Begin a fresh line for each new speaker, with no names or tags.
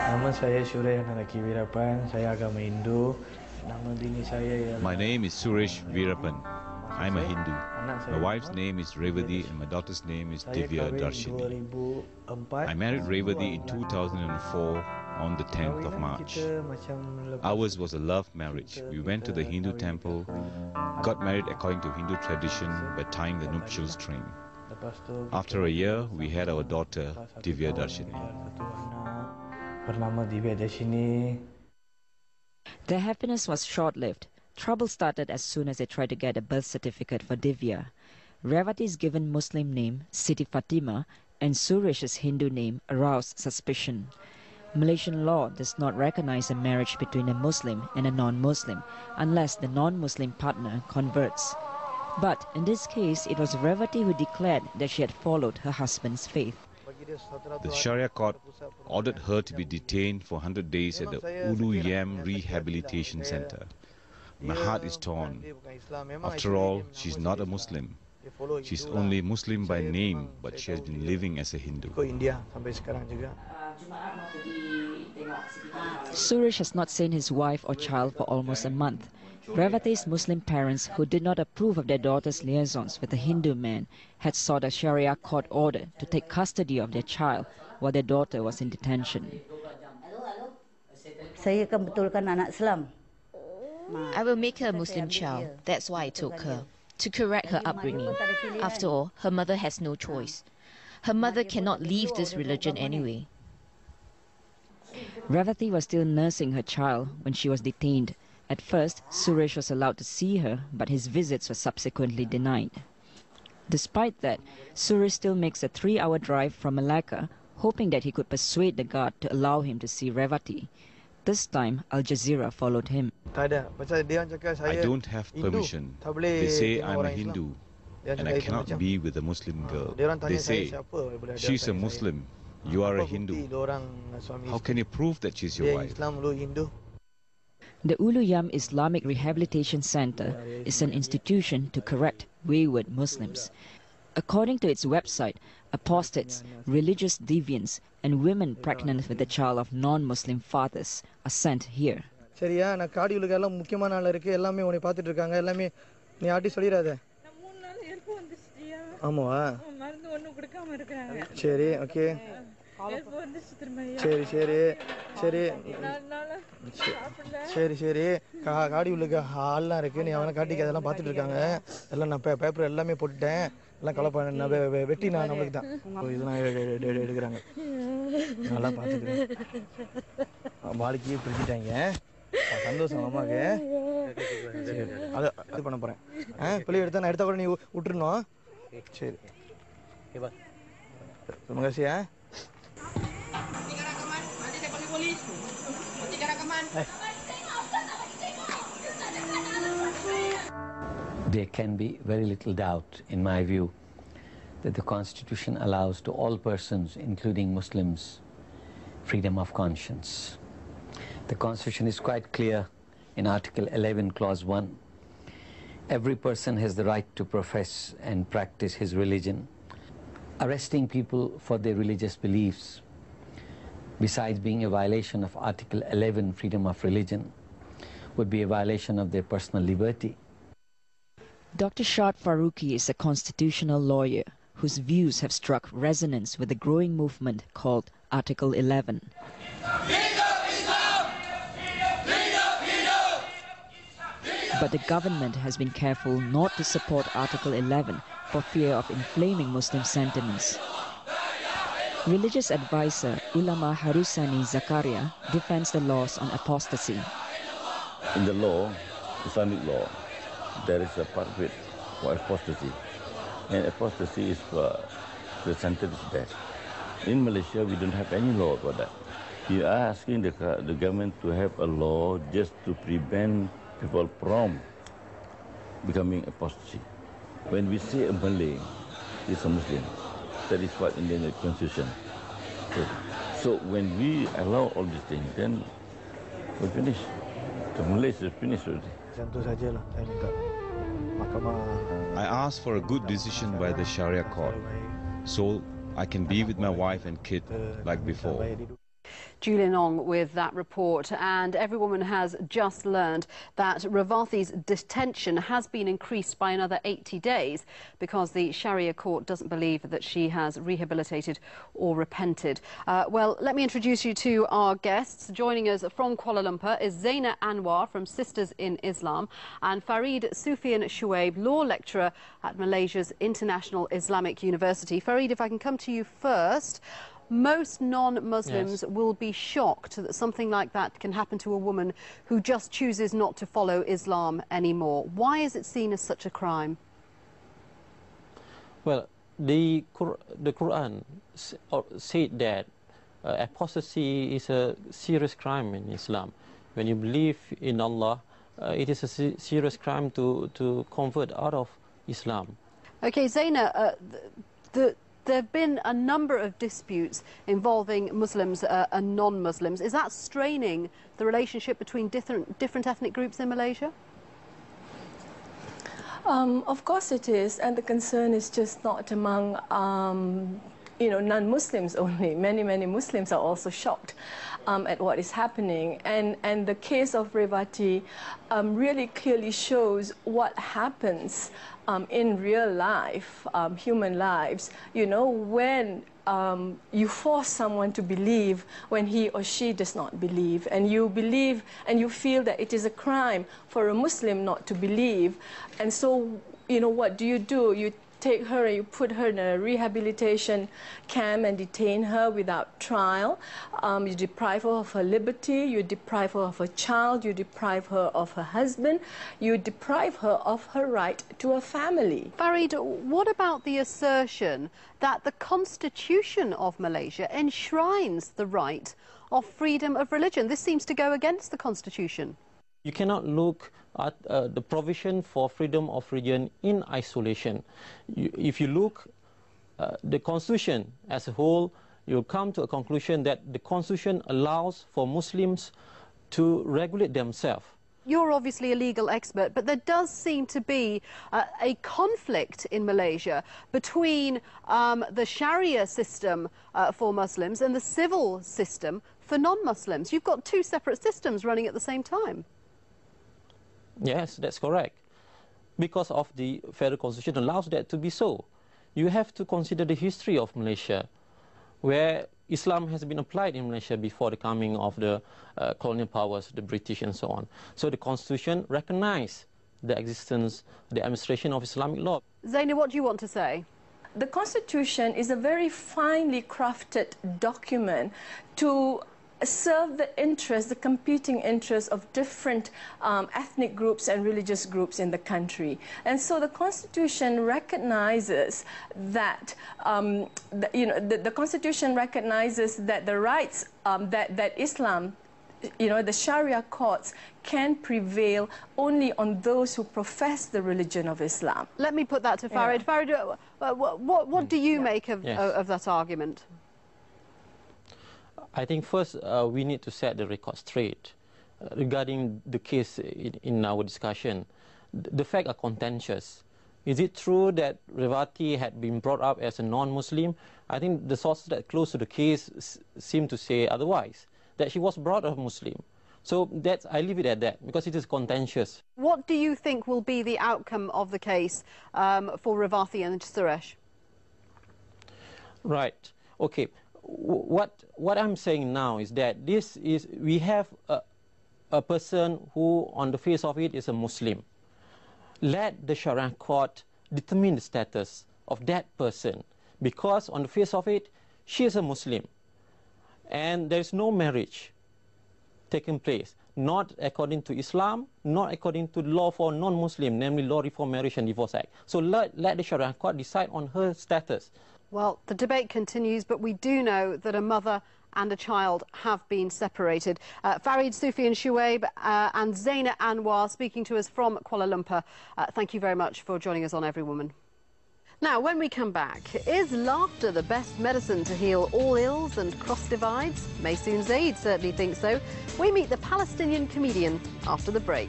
Nama saya Shariyah saya agama Hindu. Nama bini saya
My name is Suresh Veerapan. I'm a Hindu. My wife's name is Revati and my daughter's name is Divya Darshini. I married Revati in 2004 on the 10th of March. Ours was a love marriage. We went to the Hindu temple, got married according to Hindu tradition by tying the nuptial string. After a year, we had our daughter, Divya Darshini.
Their happiness was short-lived. Trouble started as soon as they tried to get a birth certificate for Divya. Revati's given Muslim name, Siti Fatima, and Suresh's Hindu name aroused suspicion. Malaysian law does not recognize a marriage between a Muslim and a non-Muslim unless the non-Muslim partner converts. But in this case, it was Revati who declared that she had followed her husband's faith.
The Sharia court ordered her to be detained for 100 days at the Ulu Yam Rehabilitation Center. My heart is torn. After all, she's not a Muslim. She's only Muslim by name, but she has been living as a Hindu.
Suresh has not seen his wife or child for almost a month. Revati's Muslim parents, who did not approve of their daughter's liaisons with a Hindu man, had sought a Sharia court order to take custody of their child while their daughter was in detention.
I will make her a Muslim child. That's why I took her, to correct her upbringing. After all, her mother has no choice. Her mother cannot leave this religion anyway.
Revati was still nursing her child when she was detained. At first, Suresh was allowed to see her, but his visits were subsequently denied. Despite that, Suresh still makes a 3-hour drive from Malacca, hoping that he could persuade the guard to allow him to see Revati. This time, Al Jazeera followed him.
I don't have permission. They say I'm a Hindu and I cannot be with a Muslim girl. They say, she's a Muslim, you are a Hindu. How can you prove that she's your wife?
The Ulu Yam Islamic Rehabilitation Center is an institution to correct wayward Muslims. According to its website, apostates, religious deviants, and women pregnant with a child of non-Muslim fathers are sent here.
Shariyah, na kaadi uluga ellam mukkiyamaana naal irukku ellame unai paatittu irukanga ellame nee aadi solirada na 3 naal help vandichiya amava marundu onnu kudukama irukanga seri okay help vandichirumaiya seri kaadi uluga hall la irukku nee avana kaadi adella paatittu irukanga ella na paper ellame potten ella kalapa na vetti na namakku dhaan idella edukranga nalla paathukken baalikiye pirichitaanga சந்தோஷம் அம்மாக்கு அது பண்ண போறேன் பிள்ளை எடுத்தா நான் எடுத்த கூட நீ விட்டுறணும் சரி terima kasih ya
There can be very little doubt, in my view, that the Constitution allows to all persons, including Muslims, freedom of conscience. The Constitution is quite clear in Article 11, Clause 1. Every person has the right to profess and practice his religion. Arresting people for their religious beliefs, besides being a violation of Article 11, freedom of religion, would be a violation of their personal liberty.
Dr. Shad Faruqi is a constitutional lawyer whose views have struck resonance with the growing movement called Article 11. But the government has been careful not to support Article 11 for fear of inflaming Muslim sentiments. Religious advisor Ulama Harusani Zakir defends the laws on apostasy.
In the law, Islamic law, there is a part of it for apostasy. And apostasy is for the sentence is death. In Malaysia, we don't have any law for that. We are asking the government to have a law just to prevent people from becoming apostasy. When we say a Malay is a Muslim, that is what in the Constitution. So when we allow all these things, then we finish. The Malays is finished already.
I asked for a good decision by the Sharia court, so I can be with my wife and kid like before.
Julian Ong with that report. And Every Woman has just learned that Revathi's detention has been increased by another 80 days because the Shariyah court doesn't believe that she has rehabilitated or repented. Well, let me introduce you to our guests. Joining us from Kuala Lumpur is Zaina Anwar from Sisters in Islam and Farid Sufian Shuaib, law lecturer at Malaysia's International Islamic University. Farid, if I can come to you first. Most non-Muslims will be shocked that something like that can happen to a woman who just chooses not to follow Islam anymore. Why is it seen as such a crime?
Well, the Quran said that apostasy is a serious crime in Islam. When you believe in Allah, it is a serious crime to convert out of Islam.
Okay, Zaina, there have been a number of disputes involving Muslims and non-Muslims. Is that straining the relationship between different ethnic groups in Malaysia?
Of course it is, and the concern is just not among non-Muslims only. Many Muslims are also shocked at what is happening, and the case of Revathi really clearly shows what happens in real life, human lives, when you force someone to believe when he or she does not believe, and you believe and you feel that it is a crime for a Muslim not to believe. And so, what do? You take her and you put her in a rehabilitation camp and detain her without trial. You deprive her of her liberty, you deprive her of her child, you deprive her of her husband, you deprive her of her right to a family.
Farid, what about the assertion that the Constitution of Malaysia enshrines the right of freedom of religion? This seems to go against the Constitution.
You cannot look at the provision for freedom of religion in isolation. If you look the Constitution as a whole, you'll come to a conclusion that the Constitution allows for Muslims to regulate themselves.
You're obviously a legal expert, but there does seem to be a conflict in Malaysia between the Sharia system for Muslims and the civil system for non-Muslims. You've got two separate systems running at the same time.
Yes, that's correct. Because of the Federal Constitution allows that to be so. You have to consider the history of Malaysia, where Islam has been applied in Malaysia before the coming of the colonial powers, the British and so on. So the Constitution recognized the existence, the administration of Islamic law.
Zaina, what do you want to say?
The Constitution is a very finely crafted document to serve the interests, the competing interests of different ethnic groups and religious groups in the country. And so the Constitution recognizes that, the Constitution recognizes that the rights that Islam, the Sharia courts can prevail only on those who profess the religion of Islam.
Let me put that to Farid. Yeah. Farid, what do you make of that argument?
I think first we need to set the record straight regarding the case in our discussion. The facts are contentious. Is it true that Revathi had been brought up as a non-Muslim? I think the sources that close to the case seem to say otherwise, that she was brought up Muslim. So I leave it at that, because it is contentious.
What do you think will be the outcome of the case for Revathi and Suresh?
Right. Okay. What I'm saying now is that we have a person who on the face of it is a Muslim. Let the Sharia court determine the status of that person, because on the face of it she is a Muslim and there is no marriage taking place, not according to Islam, not according to the law for non-Muslim, namely Law Reform Marriage and Divorce Act. So let the Sharia court decide on her status.
Well, the debate continues, but we do know that a mother and a child have been separated. Farid Sufian Shuaib and Zaina Anwar speaking to us from Kuala Lumpur. Thank you very much for joining us on Every Woman. Now, when we come back, is laughter the best medicine to heal all ills and cross divides? Maysoon Zaid certainly thinks so. We meet the Palestinian comedian after the break.